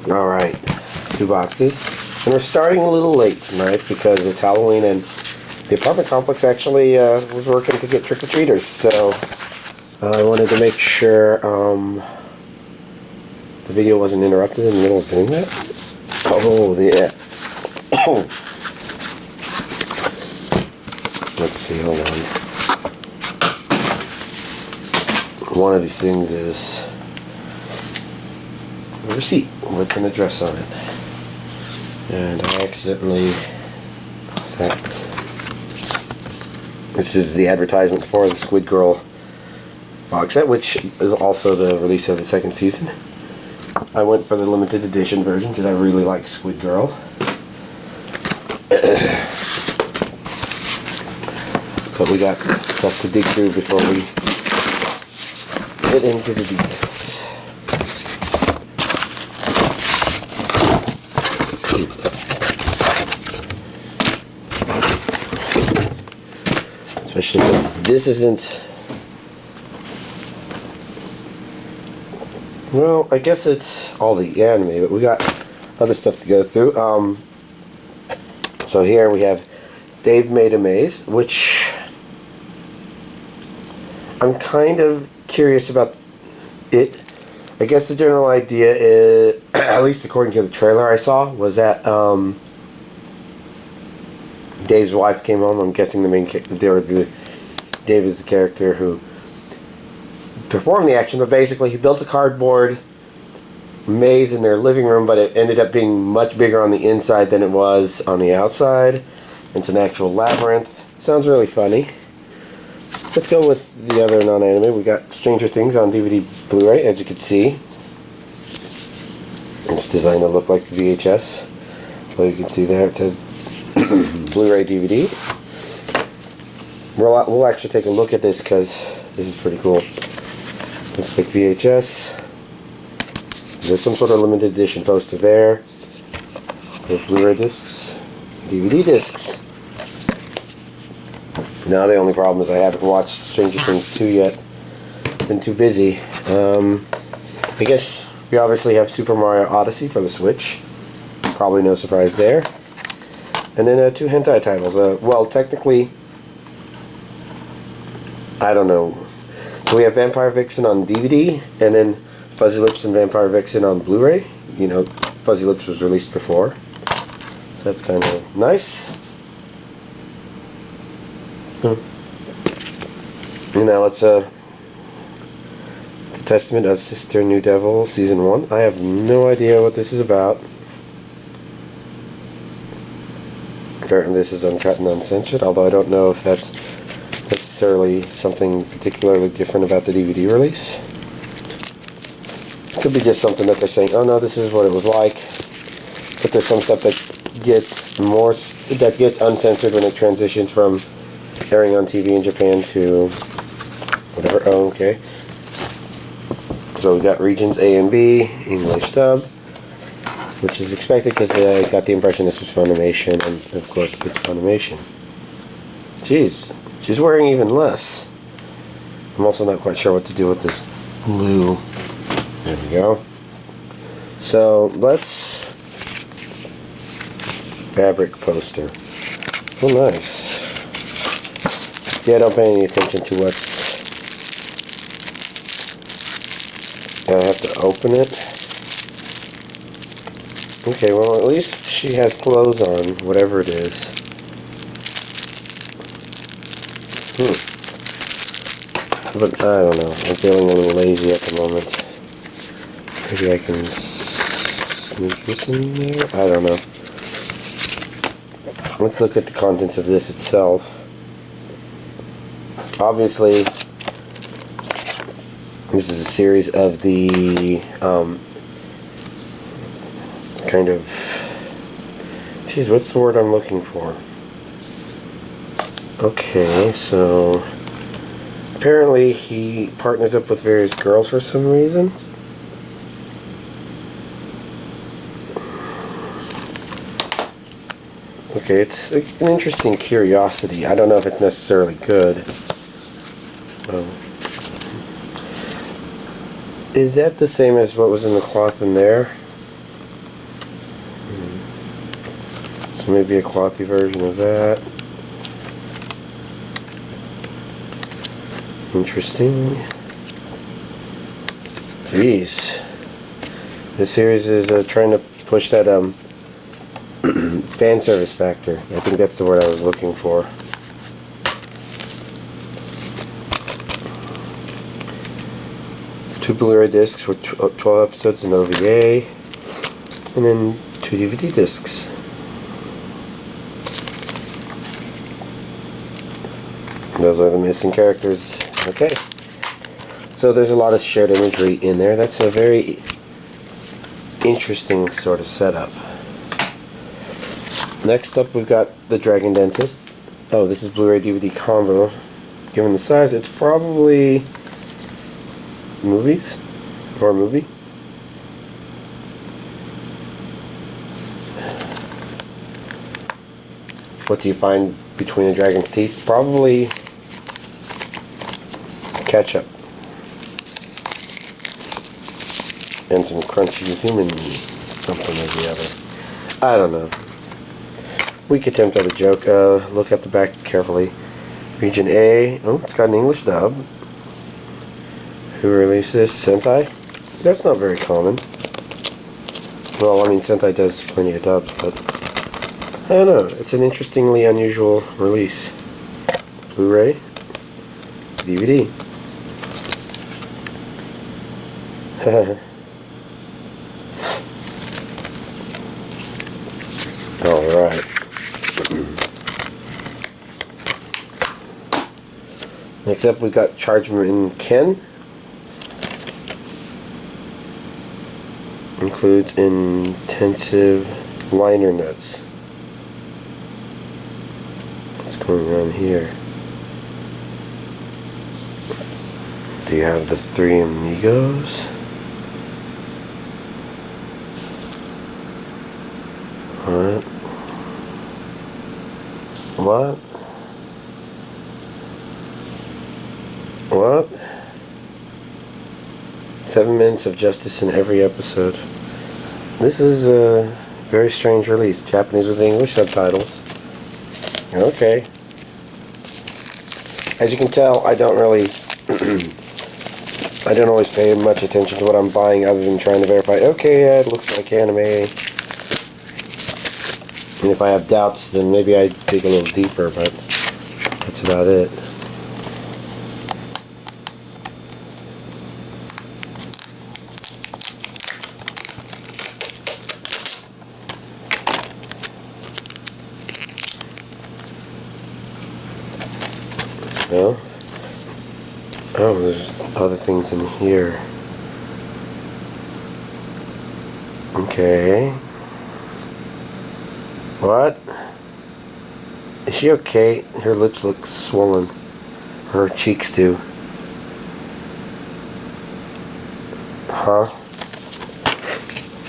Alright, 2 boxes. And we're starting a little late tonight because it's Halloween and the apartment complex actually was working to get trick-or-treaters. So I wanted to make sure the video wasn't interrupted in the middle of doing that. Oh, yeah. Let's see, hold on. One of these things is a receipt with an address on it. And I accidentally... What's that? This is the advertisement for the Squid Girl box set, which is also the release of the 2nd season. I went for the limited edition version because I really like Squid Girl. But we got stuff to dig through before we get into the details. Especially since this isn't... Well, I guess it's all the anime, but we got other stuff to go through. So here we have Dave Made a Maze, which I'm kind of curious about it. I guess the general idea is, at least according to the trailer I saw, was that Dave's wife came home. I'm guessing the main character, Dave is the character who performed the action, but basically he built a cardboard maze in their living room, but it ended up being much bigger on the inside than it was on the outside. It's an actual labyrinth. Sounds really funny. Let's go with the other non-anime. We got Stranger Things on DVD Blu-ray, as you can see. It's designed to look like the VHS. So you can see there it says Blu-ray DVD. We'll actually take a look at this because this is pretty cool. Looks like VHS. There's some sort of limited edition poster there. There's Blu-ray discs, DVD discs. Now the only problem is I haven't watched Stranger Things 2 yet. Been too busy. I guess we obviously have Super Mario Odyssey for the Switch. Probably no surprise there. And then 2 hentai titles. Well, technically, I don't know. So we have Vampire Vixen on DVD, and then Fuzzy Lips and Vampire Vixen on Blu-ray. You know, Fuzzy Lips was released before. So that's kind of nice. And now let's The Testament of Sister New Devil Season 1. I have no idea what this is about. Apparently this is uncut and uncensored, although I don't know if that's necessarily something particularly different about the DVD release. It could be just something that they're saying, oh no, this is what it was like. But there's some stuff that gets uncensored when it transitions from airing on TV in Japan to whatever. Oh, okay. So we got regions A and B, English dub, which is expected because I got the impression this was Funimation, and of course it's Funimation. Jeez, she's wearing even less. I'm also not quite sure what to do with this blue. There we go. So let's fabric poster. Oh, nice. Yeah, don't pay any attention to what's... I have to open it. Okay, well at least she has clothes on, whatever it is. But I don't know, I'm feeling a little lazy at the moment. Maybe I can sneak this in there? I don't know. Let's look at the contents of this itself. Obviously, this is a series of the kind of... Geez, what's the word I'm looking for? Okay, so apparently he partners up with various girls for some reason. Okay, it's an interesting curiosity. I don't know if it's necessarily good. Is that the same as what was in the cloth in there? So maybe a clothy version of that. Interesting. Jeez. This series is trying to push that fan service factor. I think that's the word I was looking for. Two Blu-ray discs with 12 episodes in OVA, and then 2 DVD discs. Those are the missing characters. Okay. So there's a lot of shared imagery in there. That's a very interesting sort of setup. Next up we've got the Dragon Dentist. Oh, this is Blu-ray DVD combo. Given the size, it's probably movies or a movie. What do you find between a dragon's teeth? Probably ketchup and some crunchy human something or the other. I don't know. Weak attempt at a joke. Look at the back carefully. Region A. Oh, it's got an English dub. Who released this? Hentai? That's not very common. Well, I mean, Hentai does plenty of dubs, but I don't know. It's an interestingly unusual release. Blu-ray, DVD. Alright. Next up we got Chargeman Ken. Includes intensive liner notes. What's going on here? Do you have the three amigos? What? What? What? 7 minutes of justice in every episode. This is a very strange release. Japanese with English subtitles. Okay. As you can tell, I don't really I don't always pay much attention to what I'm buying other than trying to verify, okay, yeah, it looks like anime. And if I have doubts, then maybe I dig a little deeper, but that's about it. Well, oh, there's other things in here. Okay. What? Is she okay? Her lips look swollen. Her cheeks do. Huh?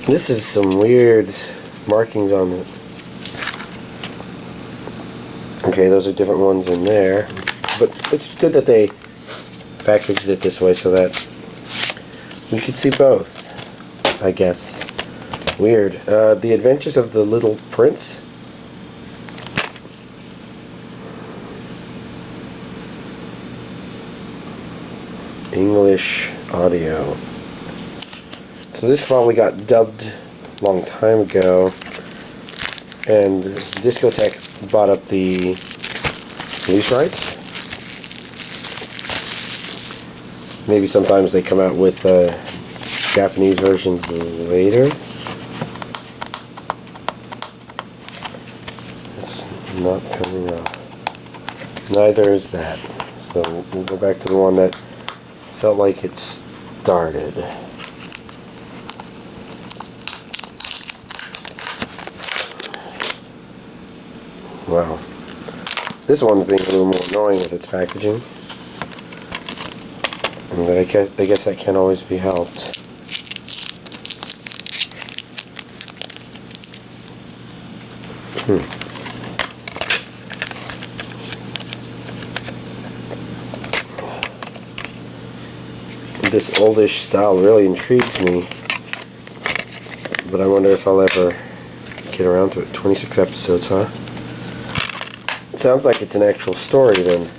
This is some weird markings on it. Okay, those are different ones in there. But it's good that they packaged it this way so that we could see both, I guess. Weird. The Adventures of the Little Prince. English audio. So this probably got dubbed a long time ago, and Discotek bought up the release rights. Maybe sometimes they come out with Japanese versions later. It's not coming up. Neither is that. So we'll go back to the one that felt like it started. Wow. This one's being a little more annoying with its packaging. But I guess that can't always be helped. This oldish style really intrigues me, but I wonder if I'll ever get around to it. 26 episodes, huh? It sounds like it's an actual story then.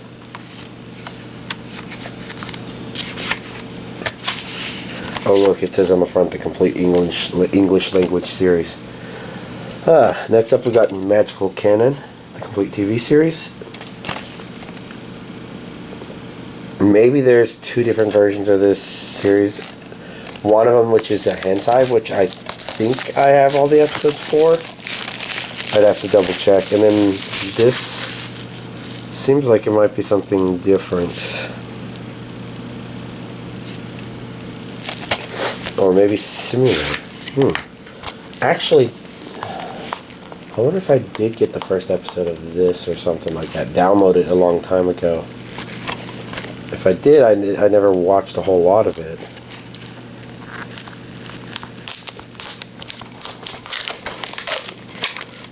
Oh look, it says on the front the complete English language series. Next up we got Magical Canan, the complete TV series. Maybe there's two different versions of this series. One of them which is a hentai, which I think I have all the episodes for. I'd have to double check. And then this seems like it might be something different. Or maybe similar. Actually, I wonder if I did get the first episode of this or something like that. Downloaded a long time ago. If I did, I never watched a whole lot of it.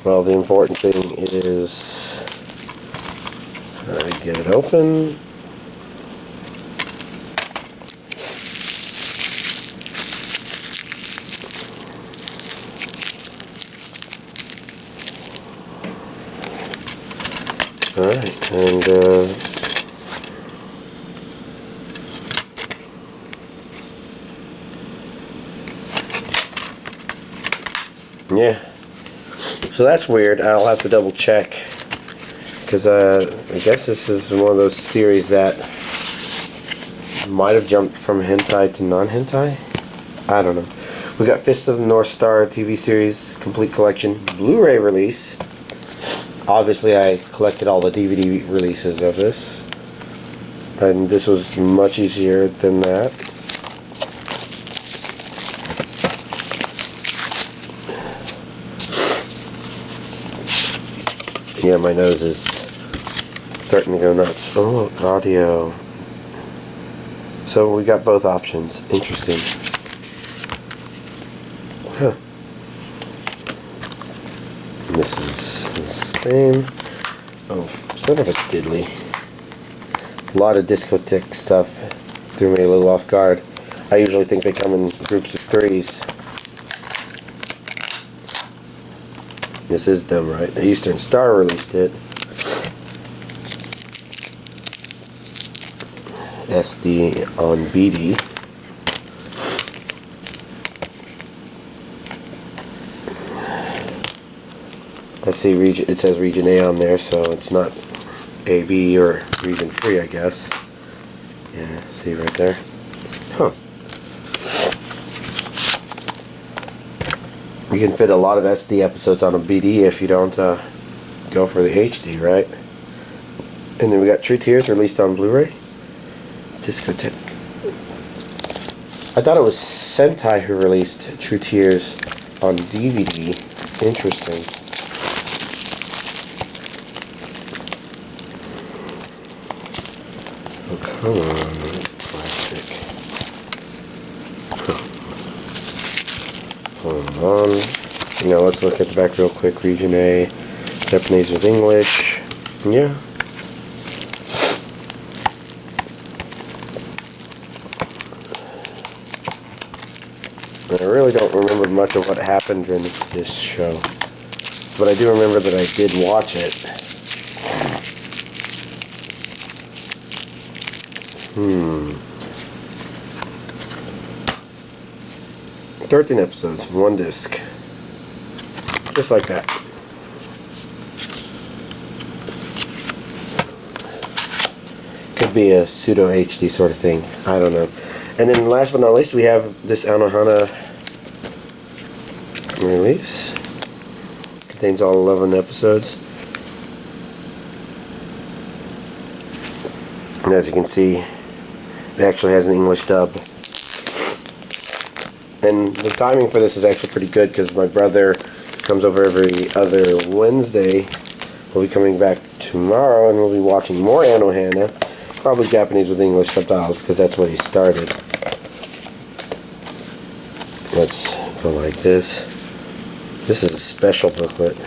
Well, the important thing is I get it open. Alright, and yeah, so that's weird. I'll have to double check, because I guess this is one of those series that might have jumped from hentai to non-hentai. I don't know. We got Fist of the North Star TV series complete collection Blu-ray release. Obviously I collected all the DVD releases of this, and this was much easier than that. Yeah, my nose is starting to go nuts. Oh, audio. So we got both options. Interesting. Huh. And this is the same. Oh, son of a diddly. A lot of discotheque stuff threw me a little off guard. I usually think they come in groups of threes. This is them, right? The Eastern Star released it. SD on BD. I see region. It says Region A on there, so it's not AB or Region 3, I guess. Yeah, see right there. Huh. You can fit a lot of SD episodes on a BD if you don't go for the HD, right? And then we got True Tears released on Blu-ray. Discotheque. I thought it was Sentai who released True Tears on DVD. Interesting. Oh, come on. Plastic. Hold on. Now let's look at the back real quick. Region A, Japanese with English. Yeah. I really don't remember much of what happened in this show, but I do remember that I did watch it. 13 episodes, one disc. Just like that. Could be a pseudo HD sort of thing. I don't know. And then last but not least, we have this Anohana release. Contains all 11 episodes. And as you can see, it actually has an English dub. And the timing for this is actually pretty good because my brother comes over every other Wednesday. We'll be coming back tomorrow and we'll be watching more Anohana. Probably Japanese with English subtitles because that's what he started. Let's go like this. This is a special booklet.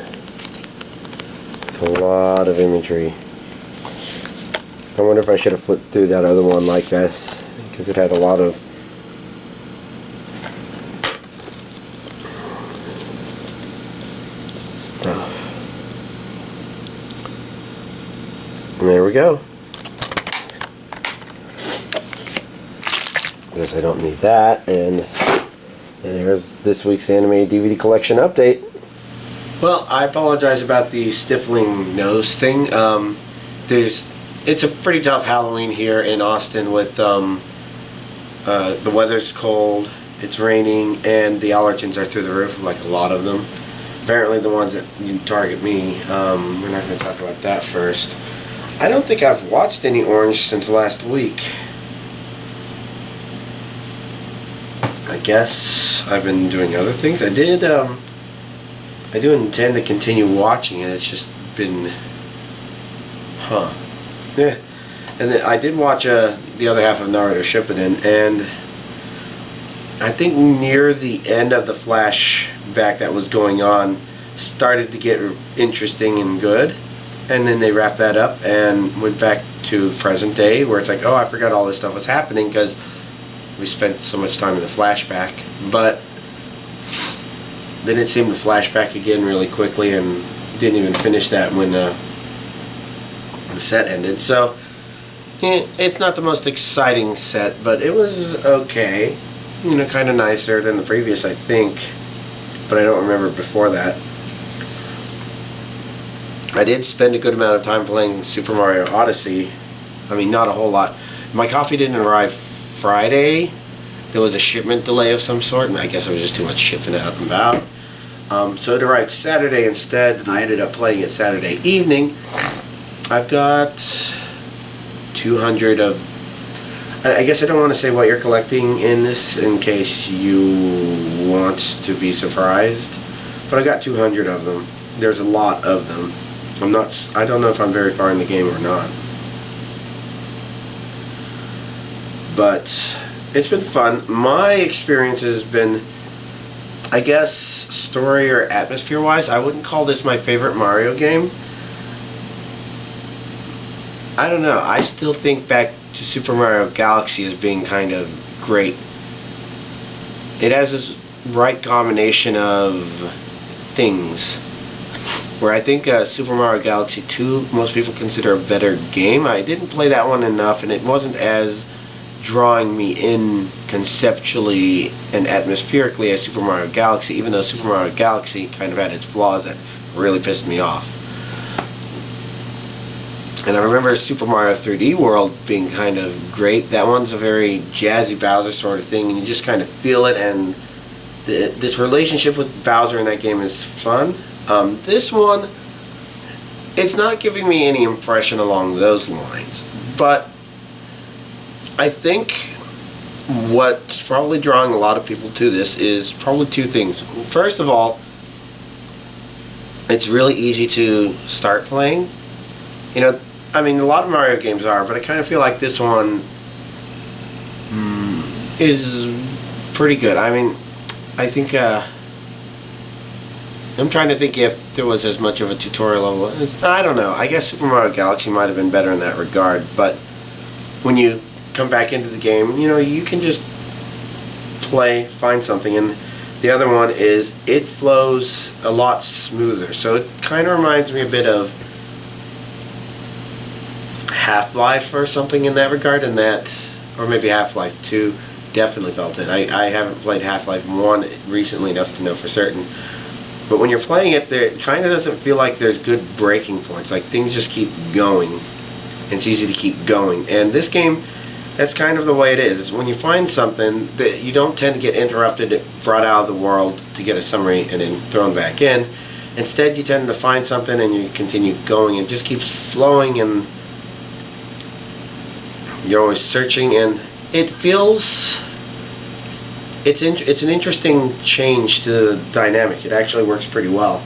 With a lot of imagery. I wonder if I should have flipped through that other one like this because it had a lot of go. Guess I don't need that. And there's this week's anime DVD collection update. Well, I apologize about the stifling nose thing. It's a pretty tough Halloween here in Austin with the weather's cold, it's raining, and the allergens are through the roof, like a lot of them. Apparently the ones that you target me. We're not going to talk about that first. I don't think I've watched any Orange since last week. I guess I've been doing other things. I do intend to continue watching it. It's just been, yeah. And then I did watch the other half of Naruto Shippuden, and I think near the end of the flashback that was going on started to get interesting and good, and then they wrapped that up and went back to present day, where it's like, oh, I forgot all this stuff was happening because we spent so much time in the flashback. But then it seemed to flash back again really quickly, and didn't even finish that when the set ended. So it's not the most exciting set, but it was okay. You know, kind of nicer than the previous, I think, but I don't remember before that. I did spend a good amount of time playing Super Mario Odyssey. I mean, not a whole lot. My copy didn't arrive Friday. There was a shipment delay of some sort, and I guess it was just too much shipping out and about. So it arrived Saturday instead, and I ended up playing it Saturday evening. I've got 200 of... I guess I don't want to say what you're collecting in this in case you want to be surprised, but I got 200 of them. There's a lot of them. I don't know if I'm very far in the game or not, but it's been fun. My experience has been, I guess, story or atmosphere wise, I wouldn't call this my favorite Mario game. I don't know. I still think back to Super Mario Galaxy as being kind of great. It has this right combination of things, where I think Super Mario Galaxy 2 most people consider a better game. I didn't play that one enough, and it wasn't as drawing me in conceptually and atmospherically as Super Mario Galaxy, even though Super Mario Galaxy kind of had its flaws that really pissed me off. And I remember Super Mario 3D World being kind of great. That one's a very jazzy Bowser sort of thing, and you just kind of feel it, and this relationship with Bowser in that game is fun. This one, it's not giving me any impression along those lines, but I think what's probably drawing a lot of people to this is probably two things. First of all, it's really easy to start playing. You know, I mean, a lot of Mario games are, but I kind of feel like this one is pretty good. I mean, I think, I'm trying to think if there was as much of a tutorial level. I don't know. I guess Super Mario Galaxy might have been better in that regard, but when you come back into the game, you know, you can just play, find something. And the other one is it flows a lot smoother. So it kind of reminds me a bit of Half-Life or something in that regard, and that, or maybe Half-Life 2, definitely felt it. I haven't played Half-Life 1 recently enough to know for certain, but when you're playing it, it kind of doesn't feel like there's good breaking points. Like, things just keep going, and it's easy to keep going. And this game, that's kind of the way it is. When you find something, that you don't tend to get interrupted, brought out of the world to get a summary and then thrown back in. Instead, you tend to find something and you continue going, and it just keeps flowing, and you're always searching, and it feels, it's an interesting change to the dynamic. It actually works pretty well.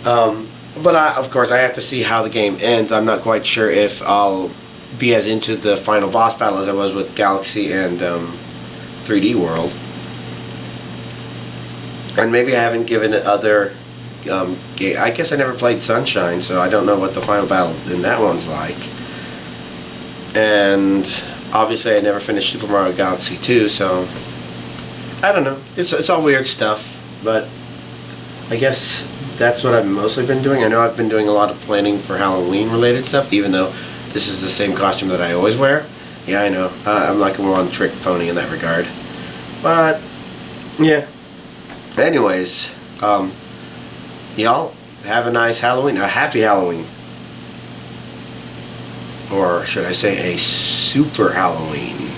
But of course I have to see how the game ends. I'm not quite sure if I'll be as into the final boss battle as I was with Galaxy and 3D World. And maybe I haven't given it other I guess I never played Sunshine, so I don't know what the final battle in that one's like. And obviously I never finished Super Mario Galaxy 2, so I don't know. It's all weird stuff, but I guess that's what I've mostly been doing. I know I've been doing a lot of planning for Halloween related stuff, even though this is the same costume that I always wear. Yeah, I know. I'm like a one-trick pony in that regard. But, yeah. Anyways, y'all have a nice Halloween. A happy Halloween. Or should I say a super Halloween.